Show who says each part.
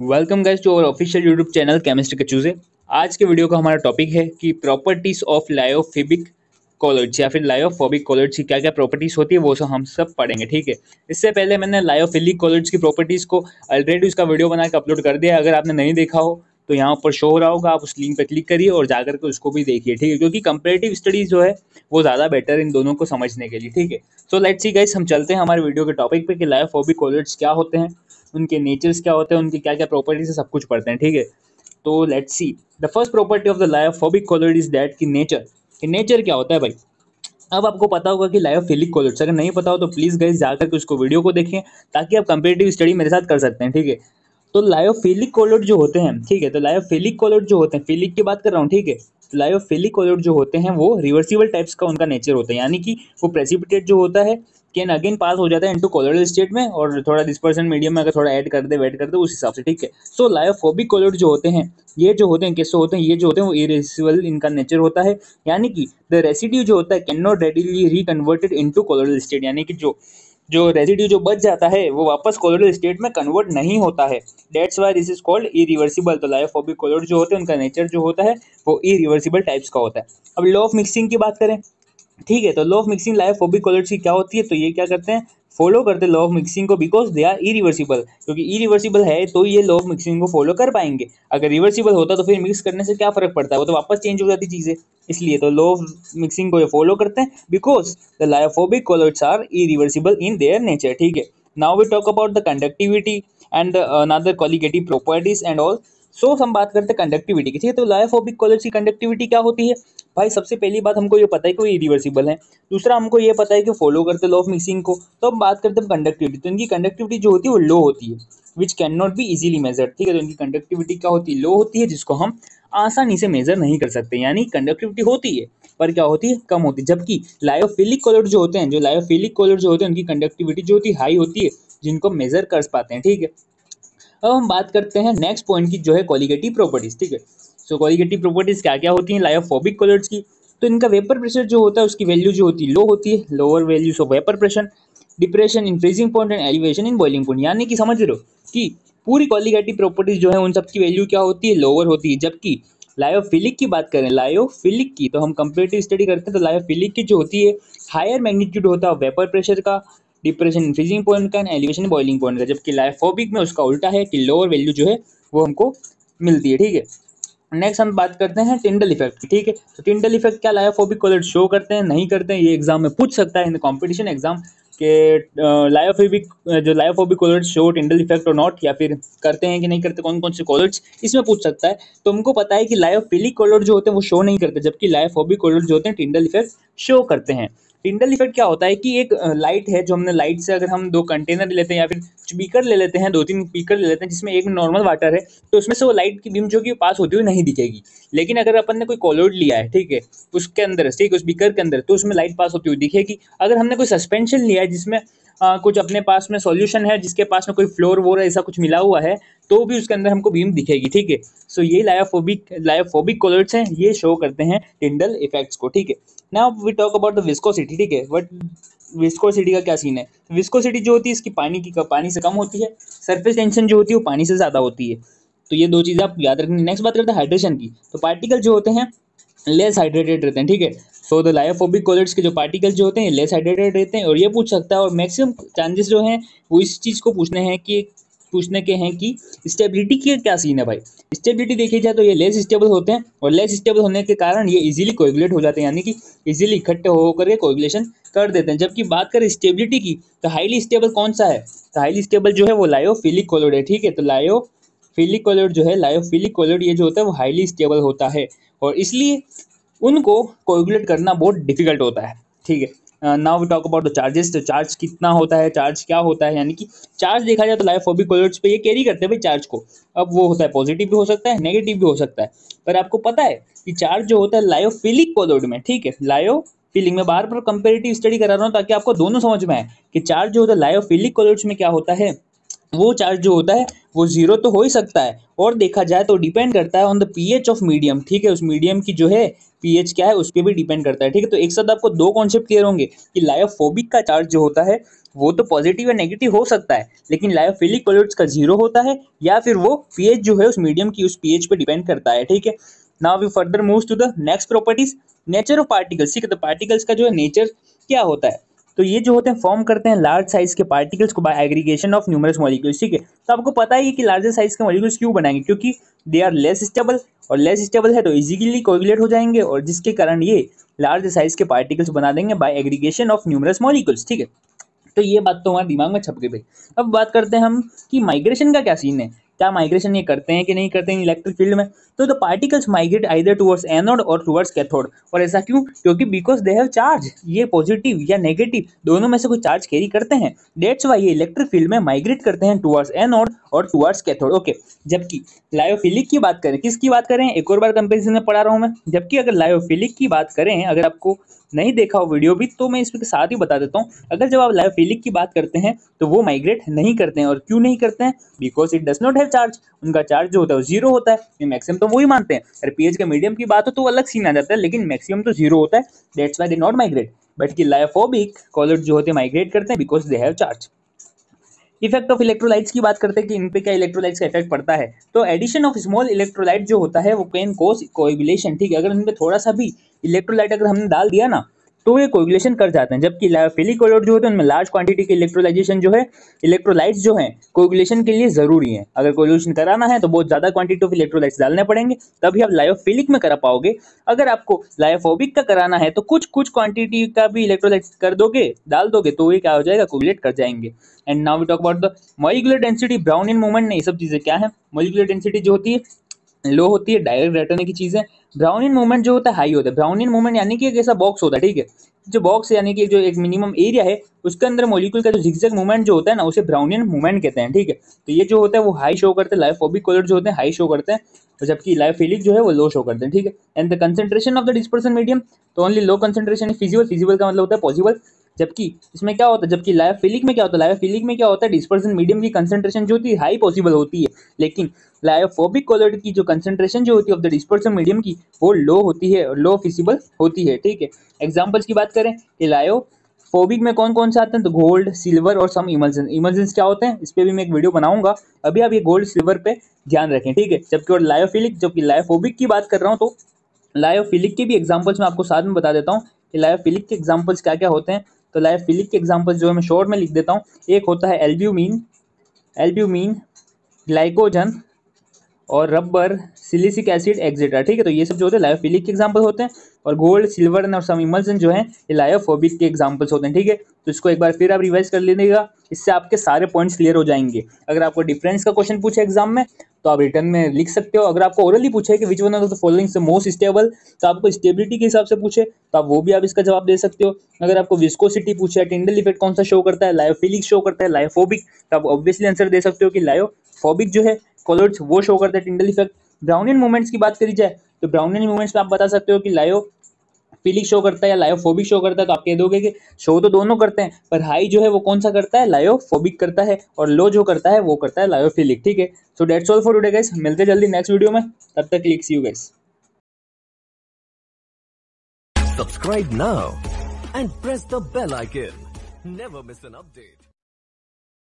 Speaker 1: Welcome guys to our official YouTube channel chemistry के चूजे। आज के वीडियो का हमारा टॉपिक है कि प्रॉपर्टीज ऑफ लायोफिलिक कॉलर्स या फिर लायोफोबिक कॉलर्स की क्या क्या प्रॉपर्टीज होती है वो सब हम सब पढ़ेंगे। ठीक है, इससे पहले मैंने लायोफिलिक कॉलर्स की प्रॉपर्टीज को ऑलरेडी उसका वीडियो बना के अपलोड कर दिया है। अगर आपने नहीं देखा हो तो यहाँ पर शो हो रहा होगा, आप उस लिंक पर क्लिक करिए और जाकर के उसको भी देखिए। ठीक है, क्योंकि कंपेरेटिव स्टडीज जो है वो ज़्यादा बेटर इन दोनों को समझने के लिए। ठीक है, सो लेट्स सी गाइस, हम चलते हैं हमारे वीडियो के टॉपिक पे कि लायोफोबिक कॉलर्स क्या होते हैं, उनके नेचर्स क्या होते हैं, उनकी क्या क्या प्रॉपर्टीज है, सब कुछ पढ़ते हैं। ठीक है, तो let's see the first property of the lyophobic colloid is that कि नेचर क्या होता है भाई। अब आपको पता होगा कि लायोफिलिक कॉलर्स, अगर नहीं पता हो तो प्लीज गाइस जाकर के उसको वीडियो को देखें ताकि आप कंपेरेटिव स्टडी मेरे साथ कर सकते हैं। ठीक है, तो लायोफिलिक कॉलर जो होते हैं, ठीक है, तो लायोफिलिक कॉलर जो होते हैं, फिलिक की बात कर रहा हूँ। ठीक है, तो लायोफिलिक कॉलर जो होते हैं वो रिवर्सिबल टाइप्स का उनका नेचर होता है, यानी कि वो प्रेसिपिटेट जो होता है कैन अगेन पास हो जाता है इनटू कॉलोइडल स्टेट में, और थोड़ा डिस्पर्सन मीडियम में अगर थोड़ा ऐड कर दे वेट कर दे उस हिसाब से। ठीक है, सो लायोफोबिक कॉलर जो होते हैं, ये जो होते हैं कैसे होते हैं, ये जो होते हैं वो इरेसिबल इनका नेचर होता है, यानी कि द रेसिड्यू जो होता है can not readily reconverted into colloidal state, यानी कि जो जो रेसिड्यू जो बच जाता है वो वापस कॉलोइडल स्टेट में कन्वर्ट नहीं होता है। That's why this is called irreversible. तो लायोफोबिक कॉलर जो होते हैं उनका नेचर जो होता है वो इरिवर्सिबल टाइप्स का होता है। अब लॉ ऑफ मिक्सिंग की बात करें, ठीक है, तो law of mixing lyophobic colloids की क्या होती है, तो ये क्या करते हैं, फॉलो करते हैं लॉ ऑफ मिक्सिंग को, बिकॉज दे आर इरिवर्सिबल। क्योंकि इरिवर्सिबल है तो ये लॉ ऑफ मिक्सिंग को फॉलो कर पाएंगे। अगर रिवर्सिबल होता तो फिर मिक्स करने से क्या फर्क पड़ता है, वो तो वापस चेंज हो जाती चीजें। इसलिए तो लॉ ऑफ मिक्सिंग को ये फॉलो करते हैं because the lyophobic colloids are irreversible in their nature. ठीक है, now we talk about the conductivity and another colligative properties and all. So हम बात करते हैं कंडक्टिविटी की। ठीक है, तो लायोफोबिक कॉलर्स की कंडक्टिविटी क्या होती है भाई। सबसे पहली बात हमको ये पता है कि वो इरिवर्सिबल है। दूसरा हमको ये पता है कि फॉलो करते लॉ ऑफ मिक्सिंग को। तो हम बात करते हैं कंडक्टिविटी, तो इनकी कंडक्टिविटी जो होती है वो लो होती है, which can not be easily measured. ठीक है, तो इनकी कंडक्टिविटी क्या होती है, लो होती है, जिसको हम आसानी से मेजर नहीं कर सकते। यानी कंडक्टिविटी होती है पर क्या होती है, कम होती है। जबकि लायोफिलिक कॉलर जो होते हैं, जो लायोफिलिक कॉलर जो होते हैं उनकी कंडक्टिविटी जो होती है हाई होती है, जिनको मेजर कर पाते हैं। ठीक है, अब हम बात करते हैं नेक्स्ट पॉइंट की, जो है कॉलिगेटिव प्रॉपर्टीज। ठीक है, सो कॉलिगेटिव प्रॉपर्टीज क्या क्या होती हैं लायोफोबिक कॉलर्स की। तो इनका वेपर प्रेशर जो होता है उसकी वैल्यू जो होती है लो होती है, lower values of vapour pressure, depression in freezing point and elevation in boiling point. यानी कि समझ रहे हो कि पूरी कॉलिगेटिव प्रॉपर्टीज जो है उन सब की वैल्यू क्या होती है, लोअर होती है। जबकि लायोफिलिक की बात करें, लायोफिलिक की, तो हम कंपेरेटिव स्टडी करते हैं तो लायोफिलिक की जो होती है हायर मैग्नीट्यूड होता है वेपर प्रेशर का, डिप्रेशन इन फ्रीजिंग पॉइंट का, एलिवेशन बॉइलिंग पॉइंट का। जबकि लायोफोबिक में उसका उल्टा है कि लोअर वैल्यू जो है वो हमको मिलती है। ठीक है, नेक्स्ट हम बात करते हैं टिंडल इफेक्ट की। ठीक है, तो टिंडल इफेक्ट क्या लायोफोबिक कॉलर शो करते हैं, नहीं करते हैं, ये एग्जाम में पूछ सकता है इन कॉम्पिटिशन एग्जाम के लायोफोबिक जो lyophobic colloids show Tyndall effect और नॉट, या फिर करते हैं कि नहीं करते, कौन कौन से कॉलर्स इसमें पूछ सकता है। तो हमको पता है कि लायोफिलिक कॉलर जो होते हैं वो शो नहीं करते, जबकि लायोफोबिक कॉलर जो होते हैं टिंडल इफेक्ट शो करते हैं। टिंडल इफेक्ट क्या होता है कि एक लाइट है, जो हमने लाइट से अगर हम दो कंटेनर लेते हैं या फिर बीकर ले लेते हैं, दो तीन बीकर ले लेते हैं जिसमें एक में नॉर्मल वाटर है, तो उसमें से वो लाइट की बीम जो कि पास होती हुई नहीं दिखेगी। लेकिन अगर अपन ने कोई कॉलोइड लिया है, ठीक है, उसके अंदर, ठीक है, उस बीकर के अंदर, तो उसमें लाइट पास होती हुई दिखेगी। अगर हमने कोई सस्पेंशन लिया है जिसमें कुछ अपने पास में सॉल्यूशन है, जिसके पास में कोई फ्लोर वोर ऐसा कुछ मिला हुआ है, तो भी उसके अंदर हमको बीम दिखेगी। ठीक है, सो ये लायोफोबिक कॉलर्स हैं, ये शो करते हैं टिंडल इफेक्ट्स को। ठीक है, now we talk about the viscosity. ठीक है, बट विस्कोसिटी का क्या सीन है, विस्कोसिटी जो होती है इसकी पानी से कम होती है, सरफेस टेंशन जो होती है वो पानी से ज़्यादा होती है। तो ये दो चीज़ें आप याद रखनी। नेक्स्ट बात करते हैं हाइड्रेशन की, तो पार्टिकल जो होते हैं लेस हाइड्रेटेड रहते हैं। ठीक है, सो द लायोफोबिक कॉलर्स के जो पार्टिकल जो होते हैं लेस हाइड्रेटेड रहते हैं, और ये पूछ सकता है, और मैक्सिमम चांसेस जो हैं वो इस चीज़ को पूछने के हैं कि स्टेबिलिटी की क्या सीन है भाई। स्टेबिलिटी देखी जाए तो ये लेस स्टेबल होते हैं, और लेस स्टेबल होने के कारण ये इजीली कोएगुलेट हो जाते हैं, यानी कि इजीली इकट्ठे होकर के कोएगुलेशन कर देते हैं। जबकि बात करें स्टेबिलिटी की, तो हाईली स्टेबल कौन सा है, तो हाईली स्टेबल जो है वो लायोफिलिक कॉलर है। ठीक है, तो लायोफिलिक कॉलर जो है, लायोफिलिक कॉलर ये जो होता है वो हाईली स्टेबल होता है, और इसलिए उनको कोएगुलेट करना बहुत डिफिकल्ट होता है। ठीक है, now we talk about the charges. तो चार्ज कितना होता है, चार्ज क्या होता है, यानी कि चार्ज देखा जाए तो लायोफोबिक कॉलर्स पे ये कैरी करते हैं भाई चार्ज को। अब वो होता है पॉजिटिव भी हो सकता है, नेगेटिव भी हो सकता है, पर आपको पता है कि चार्ज जो होता है लायोफिलिक कॉलर्ड में, ठीक है, लायोफिलिक में बार बार कंपेरेटिव स्टडी करा रहा हूँ ताकि आपको दोनों समझ में आए कि चार्ज जो होता है लायोफिलिक कॉलर्स में क्या होता है, वो चार्ज जो होता है वो जीरो तो हो ही सकता है, और देखा जाए तो डिपेंड करता है on the pH of medium, ठीक है, उस मीडियम की जो है पीएच क्या है उस पर भी डिपेंड करता है, ठीक है। तो एक साथ आपको दो कॉन्सेप्ट क्लियर होंगे कि लायोफोबिक का चार्ज जो होता है वो तो पॉजिटिव या नेगेटिव हो सकता है, लेकिन लायोफिलिक कॉलॉइड्स का जीरो होता है, या फिर वो पीएच जो है उस मीडियम की उस पीएच पे डिपेंड करता है, ठीक है। Now we further move to the next properties, nature of particles, ठीक है। तो पार्टिकल्स का जो है नेचर क्या होता है, तो ये जो होते हैं फॉर्म करते हैं लार्ज साइज के पार्टिकल्स को by aggregation of numerous molecules, ठीक है। तो आपको पता ही है कि लार्जर साइज के मॉलिक्यूल्स क्यों बनाएंगे, क्योंकि दे आर लेस स्टेबल, और लेस स्टेबल है तो इजीली कोगुलेट हो जाएंगे, और जिसके कारण ये लार्ज साइज के पार्टिकल्स बना देंगे by aggregation of numerous molecules, ठीक है। तो ये बात तो हमारे दिमाग में छप गई भाई। अब बात करते हैं हम कि माइग्रेशन का क्या सीन है, क्या माइग्रेशन ये करते हैं कि नहीं करते हैं इलेक्ट्रिक फील्ड में। तो the particles migrate either towards anode और टुवर्ड्स कैथोड, और ऐसा क्यों, क्योंकि बिकॉज दे हैव चार्ज, ये पॉजिटिव या नेगेटिव दोनों में से कोई चार्ज कैरी करते हैं, डेट्स वाई ये इलेक्ट्रिक फील्ड में माइग्रेट करते हैं टुवर्ड्स एनोड और टुवर्ड्स कैथोड, ओके। जबकि लायोफिलिक की बात करें, किसकी बात करें, एक और बार कंपेरिजन में पढ़ा रहा हूं मैं, जबकि अगर लायोफिलिक की बात करें, अगर आपको नहीं देखा हो वीडियो भी तो मैं इसके साथ ही बता देता हूँ, अगर जब आप लायोफिलिक की बात करते हैं तो वो माइग्रेट नहीं करते हैं, और क्यों नहीं करते हैं, because it does not have charge, उनका चार्ज जो होता है वो जीरो होता है, मैक्सिमम तो वही मानते हैं। अगर पीएच के मीडियम की बात हो तो अलग सीन आ जाता है, लेकिन मैक्सिमम तो जीरो होता है, that's why they not migrate. But कि लायोफोबिक कॉलर जो होते हैं माइग्रेट करते हैं because they have charge. Effect of electrolytes की बात करते हैं कि इन पे क्या इलेक्ट्रोलाइट्स का इफेक्ट पड़ता है, तो एडिशन ऑफ स्मॉल इलेक्ट्रोलाइट जो होता है वो कैन कॉज कोएगुलेशन, ठीक है। अगर इनमें थोड़ा सा भी इलेक्ट्रोलाइट अगर हमने डाल दिया ना तो ये कोएगुलेशन कर जाते हैं, जबकि लायोफिलिक कॉलॉइड जो होते हैं उनमें लार्ज क्वांटिटी के इलेक्ट्रोलाइजेशन जो है, इलेक्ट्रोलाइट्स जो हैं कोएगुलेशन के लिए जरूरी है। अगर कोएगुलेशन कराना है तो बहुत ज्यादा क्वांटिटी ऑफ इलेक्ट्रोलाइट्स डालने पड़ेंगे, तभी आप लायोफिलिक में करा पाओगे। अगर आपको लायोफोबिक का कराना है तो कुछ कुछ क्वांटिटी का भी इलेक्ट्रोलाइट्स कर दोगे, डाल दोगे, तो ये क्या हो जाएगा, कोएगुलेट कर जाएंगे। And now we talk about the molecular density, Brownian movement, ये सब चीजें क्या है, मॉलिक्यूलर डेंसिटी जो होती है लो होती है, डायरेक्ट रटने की चीज है। ब्राउनिन मूवमेंट जो होता है हाई होता है। ब्राउनिन मूवमेंट यानी कि एक ऐसा बॉक्स होता है, ठीक है, जो बॉक्स यानी कि जो एक मिनिमम एरिया है उसके अंदर मॉलिक्यूल का जो जिगजैग मूवमेंट जो होता है ना उसे ब्राउनिन मूवमेंट कहते हैं, ठीक है। तो ये जो होता है वो हाई शो करते हैं, लायोफोबिक कॉलर जो होते हैं हाई शो करते हैं, और जबकि लायोफिलिक जो है वो लो शो करते हैं, ठीक है। And the concentration of the dispersion medium, तो only low concentration is feasible, feasible का मतलब होता है पॉसिबल, जबकि इसमें क्या होता है, जबकि लायोफिलिक में क्या होता है, लायोफिलिक में क्या होता है, डिस्पर्सन मीडियम की कंसंट्रेशन जो होती है हाई पॉसिबल होती है, लेकिन लायोफोबिक कॉलर की जो कंसंट्रेशन जो होती है ऑफ द डिस्पर्सन मीडियम की वो लो होती है और लो फिजिबल होती है, ठीक है। एग्जांपल्स की बात करें कि लायोफोबिक में कौन कौन से आते हैं, तो गोल्ड, सिल्वर और सम इमल्जन। इमल्जन क्या होते हैं इस पे भी मैं एक वीडियो बनाऊंगा, अभी आप ये गोल्ड सिल्वर पे ध्यान रखें, ठीक है। जबकि और लायोफिलिक, जबकि लायोफोबिक की बात कर रहा हूँ तो लायोफिलिक के भी एग्जांपल्स मैं आपको साथ में बता देता हूँ कि लायोफिलिक के एग्जांपल्स क्या क्या होते हैं। तो लायोफिलिक के एग्जांपल्स जो है मैं शॉर्ट में लिख देता हूँ। एक होता है एल्ब्यूमिन, एल्ब्यूमिन, ग्लाइकोजन और रबर, सिलिसिक एसिड एक्सेट्रा, ठीक है। तो ये सब जो होते हैं लायोफिलिक के एग्जांपल होते हैं, और गोल्ड, सिल्वर और सम इमल्सन जो है ये लायोफोबिक के एग्जांपल्स होते हैं, ठीक है। तो इसको एक बार फिर आप रिवाइज कर लीजिएगा, इससे आपके सारे पॉइंट्स क्लियर हो जाएंगे। अगर आपको डिफरेंस का क्वेश्चन पूछे एग्जाम में तो आप रिटर्न में लिख सकते हो। अगर आपको ओरली पूछे कि which one of the following से मोस्ट स्टेबल, तो आपको स्टेबिलिटी के हिसाब से पूछे तो आप वो भी आप इसका जवाब दे सकते हो। अगर आपको विस्कोसिटी पूछे, टिंडल इफेक्ट कौन सा शो करता है, लायोफिलिक शो करता है, लायोफोबिक, तो आप ऑब्वियसली आंसर दे सकते हो कि लायोफोबिक जो है कॉलर्स वो शो करते हैं, टिंडल इफेक्ट। ब्राउनियन मूवमेंट्स की बात करी जाए तो ब्राउनियन मूवमेंट्स में आप बता सकते हो कि लायोफिलिक शो करता है या लायोफोबिक शो करता है, तो आप कह दोगे कि शो तो दोनों करते हैं, पर हाई जो है वो कौन सा करता है, लायोफोबिक करता है, और लो जो करता है वो करता है लायोफिलिक, ठीक है। So that's all for today guys, मिलते हैं जल्दी नेक्स्ट वीडियो में, तब तक click see you guys.
Speaker 2: Subscribe now and press the bell icon. Never miss an update.